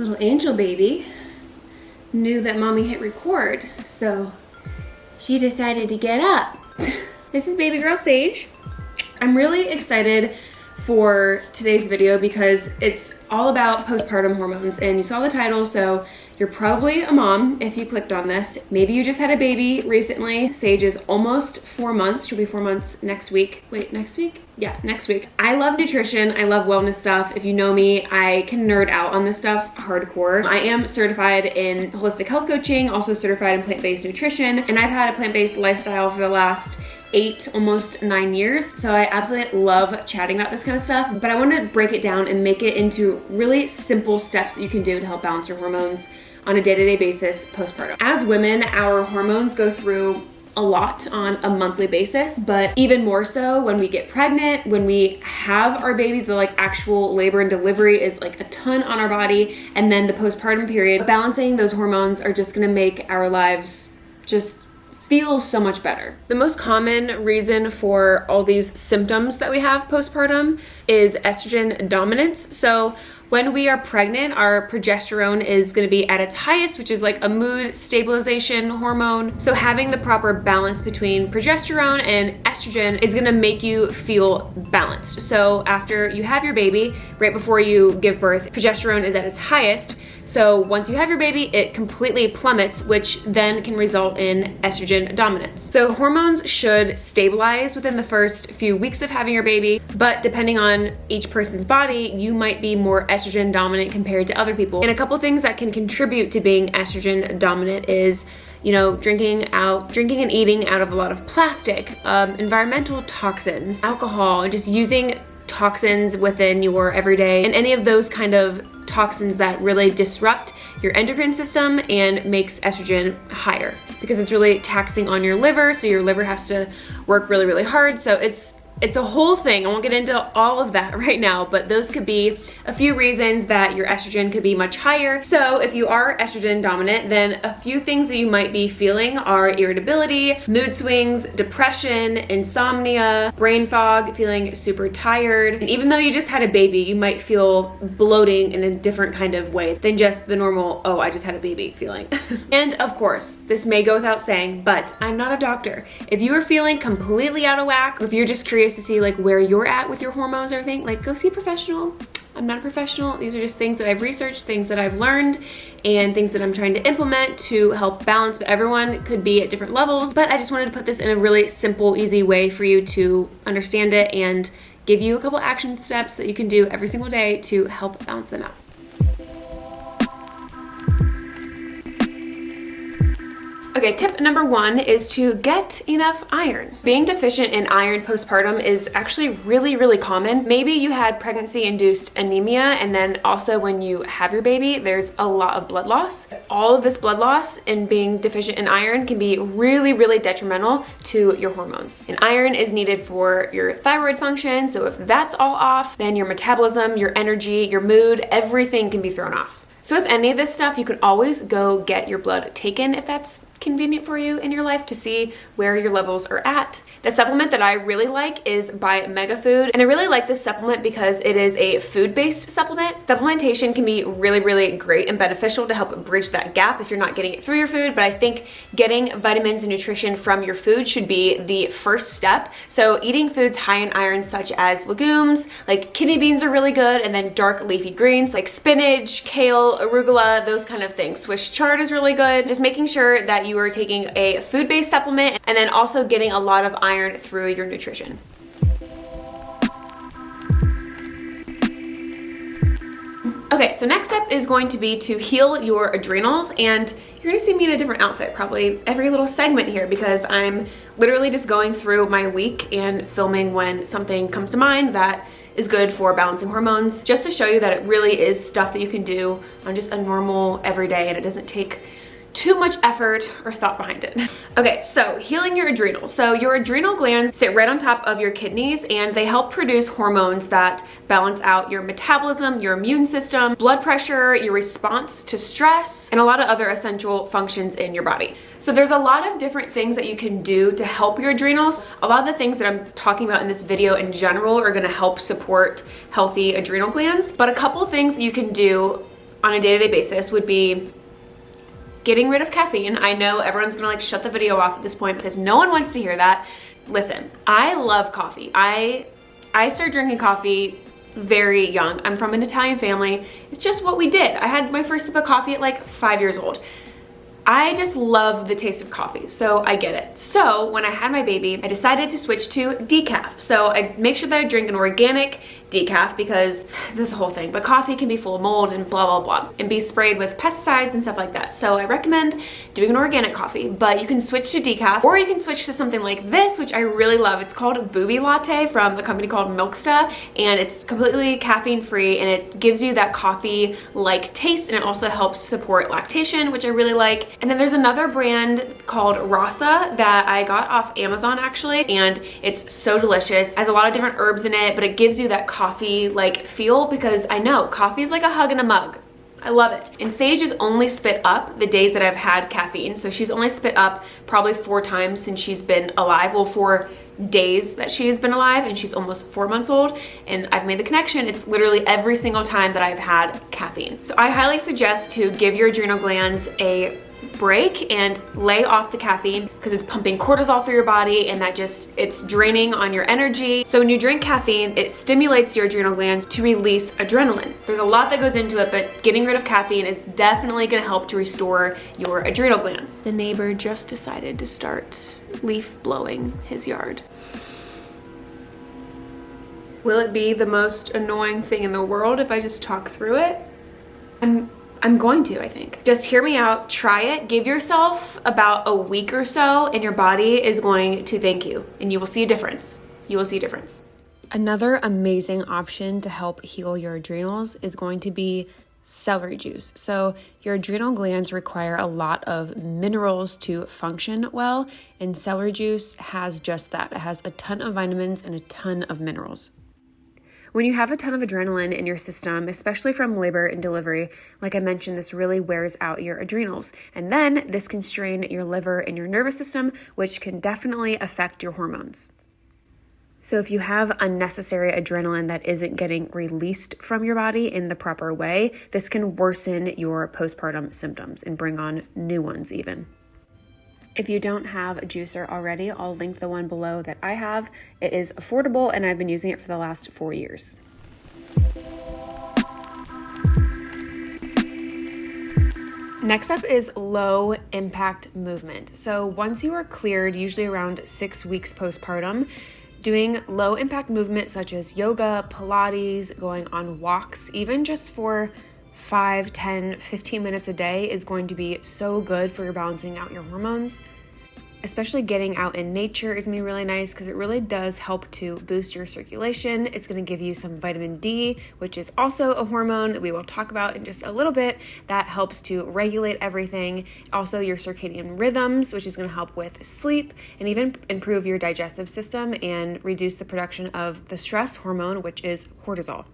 Little angel baby knew that mommy hit record, so she decided to get up. This is baby girl Sage. I'm really excited for today's video because it's all about postpartum hormones, and you saw the title, so you're probably a mom if you clicked on this. Maybe you just had a baby recently. Sage is almost 4 months. She'll be 4 months next week. Wait, next week? Yeah, next week. I love nutrition. I love wellness stuff. If you know me, I can nerd out on this stuff hardcore. I am certified in holistic health coaching, also certified in plant-based nutrition, and I've had a plant-based lifestyle for the last 8, almost 9 years. So I absolutely love chatting about this kind of stuff, but I want to break it down and make it into really simple steps that you can do to help balance your hormones on a day-to-day basis postpartum. As women, our hormones go through a lot on a monthly basis, but even more so when we get pregnant, when we have our babies, the like actual labor and delivery is like a ton on our body, and then the postpartum period. Balancing those hormones are just gonna make our lives just feel so much better. The most common reason for all these symptoms that we have postpartum is estrogen dominance. So when we are pregnant, our progesterone is going to be at its highest, which is like a mood stabilization hormone. So having the proper balance between progesterone and estrogen is going to make you feel balanced. So after you have your baby, right before you give birth, progesterone is at its highest. So once you have your baby, it completely plummets, which then can result in estrogen dominance. So hormones should stabilize within the first few weeks of having your baby, but depending on each person's body, you might be more estrogen dominant compared to other people. And a couple things that can contribute to being estrogen dominant is, you know, drinking and eating out of a lot of plastic, environmental toxins, alcohol, and just using toxins within your everyday, and any of those kind of toxins that really disrupt your endocrine system and makes estrogen higher because it's really taxing on your liver. So your liver has to work really, really hard. So it's a whole thing. I won't get into all of that right now, but those could be a few reasons that your estrogen could be much higher. So if you are estrogen dominant, then a few things that you might be feeling are irritability, mood swings, depression, insomnia, brain fog, feeling super tired. And even though you just had a baby, you might feel bloating in a different kind of way than just the normal, oh, I just had a baby feeling. And of course, this may go without saying, but I'm not a doctor. If you are feeling completely out of whack, or if you're just curious to see like where you're at with your hormones or everything, like go see a professional. I'm not a professional. These are just things that I've researched, things that I've learned, and things that I'm trying to implement to help balance, but everyone could be at different levels. But I just wanted to put this in a really simple, easy way for you to understand it and give you a couple action steps that you can do every single day to help balance them out. Okay, tip number 1 is to get enough iron. Being deficient in iron postpartum is actually really, really common. Maybe you had pregnancy-induced anemia, and then also when you have your baby, there's a lot of blood loss. All of this blood loss and being deficient in iron can be really, really detrimental to your hormones. And iron is needed for your thyroid function, so if that's all off, then your metabolism, your energy, your mood, everything can be thrown off. So with any of this stuff, you can always go get your blood taken if that's convenient for you in your life to see where your levels are at. The supplement that I really like is by Megafood, and I really like this supplement because it is a food-based supplement. Supplementation can be really, really great and beneficial to help bridge that gap if you're not getting it through your food, but I think getting vitamins and nutrition from your food should be the first step. So eating foods high in iron such as legumes, like kidney beans are really good, and then dark leafy greens like spinach, kale, arugula, those kind of things. Swiss chard is really good. Just making sure that you are taking a food-based supplement and then also getting a lot of iron through your nutrition. Okay, so next step is going to be to heal your adrenals, and you're gonna see me in a different outfit probably every little segment here because I'm literally just going through my week and filming when something comes to mind that is good for balancing hormones, just to show you that it really is stuff that you can do on just a normal everyday, and it doesn't take too much effort or thought behind it. Okay, so healing your adrenals. So your adrenal glands sit right on top of your kidneys, and they help produce hormones that balance out your metabolism, your immune system, blood pressure, your response to stress, and a lot of other essential functions in your body. So there's a lot of different things that you can do to help your adrenals. A lot of the things that I'm talking about in this video in general are gonna help support healthy adrenal glands, but a couple things that you can do on a day-to-day basis would be getting rid of caffeine. I know everyone's gonna like shut the video off at this point because no one wants to hear that. Listen, I love coffee. I started drinking coffee very young. I'm from an Italian family. It's just what we did. I had my first sip of coffee at like 5 years old. I just love the taste of coffee, so I get it. So when I had my baby, I decided to switch to decaf. So I make sure that I drink an organic decaf because this is a whole thing, but coffee can be full of mold and blah, blah, blah, and be sprayed with pesticides and stuff like that. So I recommend doing an organic coffee, but you can switch to decaf, or you can switch to something like this, which I really love. It's called Booby Latte from a company called Milksta, and it's completely caffeine free, and it gives you that coffee-like taste, and it also helps support lactation, which I really like. And then there's another brand called Rasa that I got off Amazon actually, and it's so delicious. It has a lot of different herbs in it, but it gives you that coffee-like feel because I know coffee is like a hug in a mug. I love it. And Sage is only spit up the days that I've had caffeine. So she's only spit up probably 4 times since she's been alive. Well, 4 days that she's been alive, and she's almost 4 months old. And I've made the connection. It's literally every single time that I've had caffeine. So I highly suggest to give your adrenal glands a break and lay off the caffeine because it's pumping cortisol through your body, and that just, it's draining on your energy. So when you drink caffeine, it stimulates your adrenal glands to release adrenaline. There's a lot that goes into it, but getting rid of caffeine is definitely going to help to restore your adrenal glands. The neighbor just decided to start leaf blowing his yard. Will it be the most annoying thing in the world if I just talk through it? I'm going to, I think. Just hear me out, try it, give yourself about a week or so, and your body is going to thank you, and you will see a difference. You will see a difference. Another amazing option to help heal your adrenals is going to be celery juice. So your adrenal glands require a lot of minerals to function well, and celery juice has just that. It has a ton of vitamins and a ton of minerals. When you have a ton of adrenaline in your system, especially from labor and delivery, like I mentioned, this really wears out your adrenals. And then this can strain your liver and your nervous system, which can definitely affect your hormones. So if you have unnecessary adrenaline that isn't getting released from your body in the proper way, this can worsen your postpartum symptoms and bring on new ones even. If you don't have a juicer already, I'll link the one below that I have. It is affordable, and I've been using it for the last 4 years. Next up is low impact movement. So once you are cleared, usually around 6 weeks postpartum, doing low impact movement such as yoga, Pilates, going on walks, even just for 5, 10, 15 minutes a day is going to be so good for your balancing out your hormones. Especially getting out in nature is going to be really nice because it really does help to boost your circulation. It's going to give you some vitamin D, which is also a hormone that we will talk about in just a little bit, that helps to regulate everything. Also your circadian rhythms, which is going to help with sleep and even improve your digestive system and reduce the production of the stress hormone, which is cortisol.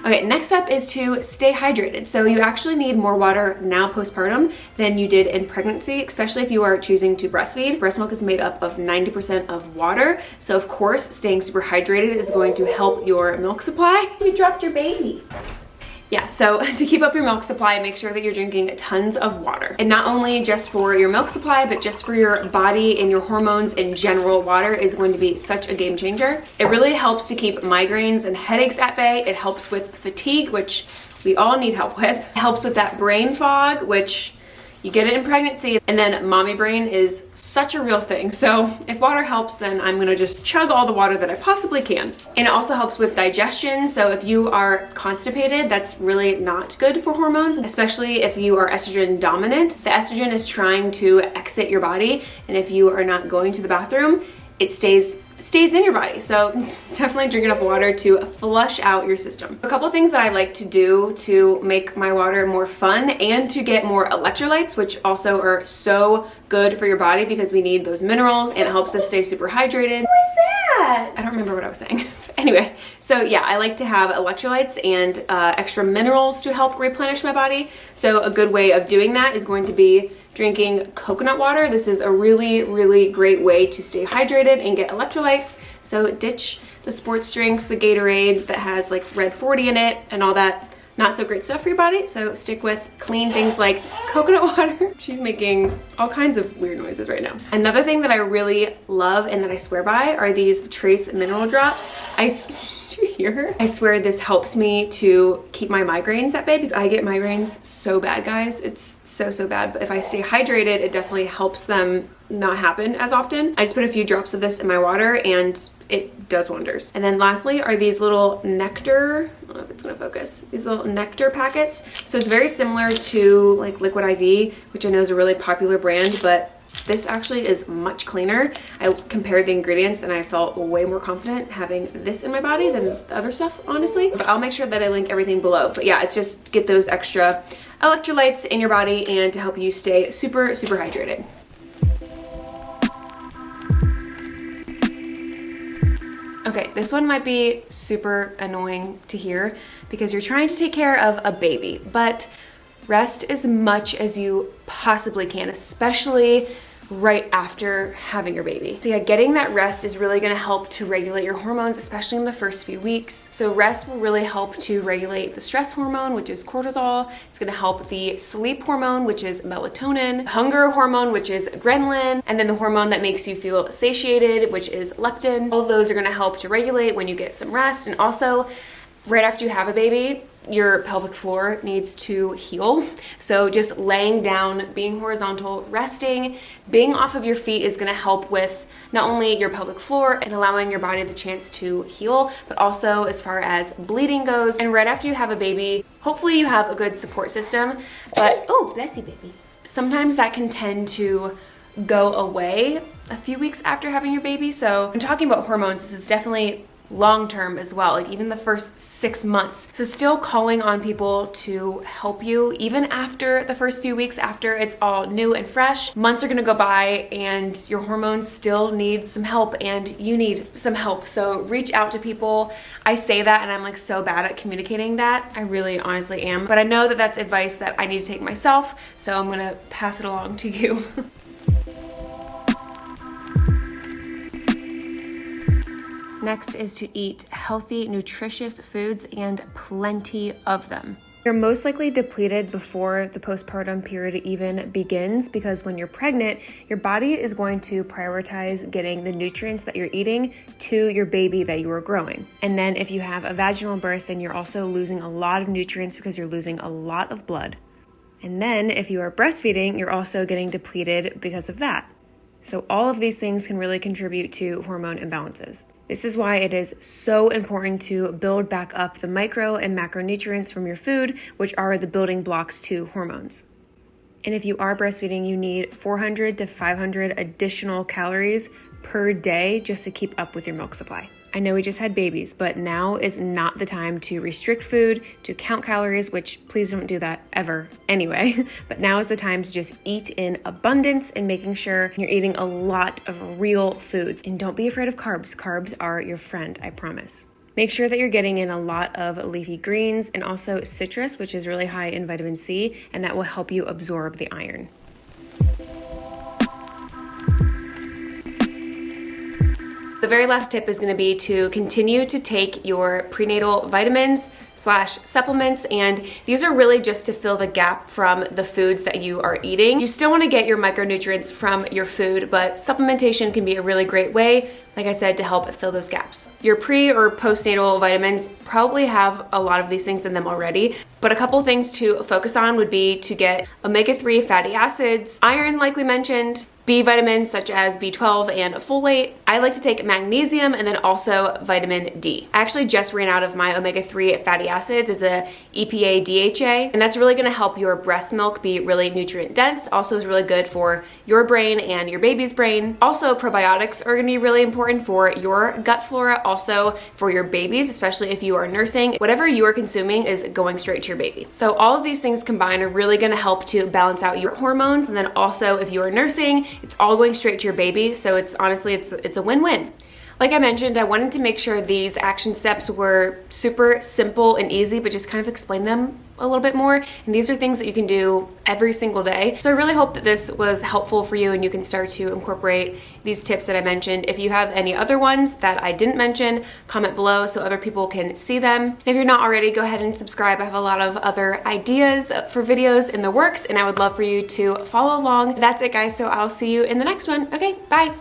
Okay, next up is to stay hydrated. So you actually need more water now postpartum than you did in pregnancy, especially if you are choosing to breastfeed. Breast milk is made up of 90% of water. So of course, staying super hydrated is going to help your milk supply. You dropped your baby. Yeah, so to keep up your milk supply, make sure that you're drinking tons of water. And not only just for your milk supply, but just for your body and your hormones in general, water is going to be such a game changer. It really helps to keep migraines and headaches at bay. It helps with fatigue, which we all need help with. It helps with that brain fog, which you get it in pregnancy, and then mommy brain is such a real thing. So if water helps, then I'm gonna just chug all the water that I possibly can. And it also helps with digestion. So if you are constipated, that's really not good for hormones, especially if you are estrogen dominant. The estrogen is trying to exit your body, and if you are not going to the bathroom, it stays in your body. So definitely drink enough water to flush out your system. A couple of things that I like to do to make my water more fun and to get more electrolytes, which also are so good for your body because we need those minerals and it helps us stay super hydrated. What is that? I don't remember what I was saying. Anyway, so yeah, I like to have electrolytes and extra minerals to help replenish my body. So a good way of doing that is going to be drinking coconut water. This is a really, really great way to stay hydrated and get electrolytes. So ditch the sports drinks, the Gatorade that has like red 40 in it and all that not so great stuff for your body. So stick with clean things like coconut water. She's making all kinds of weird noises right now. Another thing that I really love and that I swear by are these trace mineral drops. Did you hear her? I swear this helps me to keep my migraines at bay because I get migraines so bad, guys. It's so bad. But if I stay hydrated, it definitely helps them not happen as often. I just put a few drops of this in my water and it does wonders. And then lastly are these little nectar, I don't know if it's gonna focus, these little nectar packets. So it's very similar to like Liquid IV, which I know is a really popular brand, but this actually is much cleaner. I compared the ingredients and I felt way more confident having this in my body than the other stuff, honestly. But I'll make sure that I link everything below. But yeah, it's just to get those extra electrolytes in your body and to help you stay super hydrated. Okay, this one might be super annoying to hear because you're trying to take care of a baby, but rest as much as you possibly can, especially right after having your baby. So yeah, getting that rest is really gonna help to regulate your hormones, especially in the first few weeks. So rest will really help to regulate the stress hormone, which is cortisol. It's gonna help the sleep hormone, which is melatonin, hunger hormone, which is ghrelin, and then the hormone that makes you feel satiated, which is leptin. All of those are gonna help to regulate when you get some rest. And also, right after you have a baby, your pelvic floor needs to heal. So just laying down, being horizontal, resting, being off of your feet is gonna help with not only your pelvic floor and allowing your body the chance to heal, but also as far as bleeding goes. And right after you have a baby, hopefully you have a good support system, but oh, bless you, baby. Sometimes that can tend to go away a few weeks after having your baby. So I'm talking about hormones, this is definitely long-term as well, like even the first 6 months. So still calling on people to help you even after the first few weeks, after it's all new and fresh. Months are gonna go by and your hormones still need some help and you need some help. So reach out to people. I say that and I'm like so bad at communicating that. I really honestly am. But I know that that's advice that I need to take myself. So I'm gonna pass it along to you. Next is to eat healthy, nutritious foods and plenty of them. You're most likely depleted before the postpartum period even begins because when you're pregnant, your body is going to prioritize getting the nutrients that you're eating to your baby that you are growing. And then if you have a vaginal birth, then you're also losing a lot of nutrients because you're losing a lot of blood. And then if you are breastfeeding, you're also getting depleted because of that. So all of these things can really contribute to hormone imbalances. This is why it is so important to build back up the micro and macronutrients from your food, which are the building blocks to hormones. And if you are breastfeeding, you need 400 to 500 additional calories per day just to keep up with your milk supply. I know we just had babies, but now is not the time to restrict food, to count calories, which please don't do that ever anyway. But now is the time to just eat in abundance and making sure you're eating a lot of real foods. And don't be afraid of carbs. Carbs are your friend, I promise. Make sure that you're getting in a lot of leafy greens and also citrus, which is really high in vitamin C, and that will help you absorb the iron. The very last tip is going to be to continue to take your prenatal vitamins / supplements, and these are really just to fill the gap from the foods that you are eating. You still want to get your micronutrients from your food, but supplementation can be a really great way, like I said, to help fill those gaps. Your pre or postnatal vitamins probably have a lot of these things in them already, but a couple things to focus on would be to get omega-3 fatty acids, iron like we mentioned, B vitamins such as B12 and folate. I like to take magnesium and then also vitamin D. I actually just ran out of my omega-3 fatty acids as a EPA DHA, and that's really gonna help your breast milk be really nutrient dense. Also is really good for your brain and your baby's brain. Also, probiotics are gonna be really important for your gut flora, also for your babies, especially if you are nursing. Whatever you are consuming is going straight to your baby. So all of these things combined are really gonna help to balance out your hormones, and then also if you are nursing, it's all going straight to your baby. So it's honestly, it's a win-win. Like I mentioned, I wanted to make sure these action steps were super simple and easy, but just kind of explain them a little bit more. And these are things that you can do every single day. So I really hope that this was helpful for you and you can start to incorporate these tips that I mentioned. If you have any other ones that I didn't mention, comment below so other people can see them. If you're not already, go ahead and subscribe. I have a lot of other ideas for videos in the works and I would love for you to follow along. That's it, guys. So I'll see you in the next one. Okay, bye.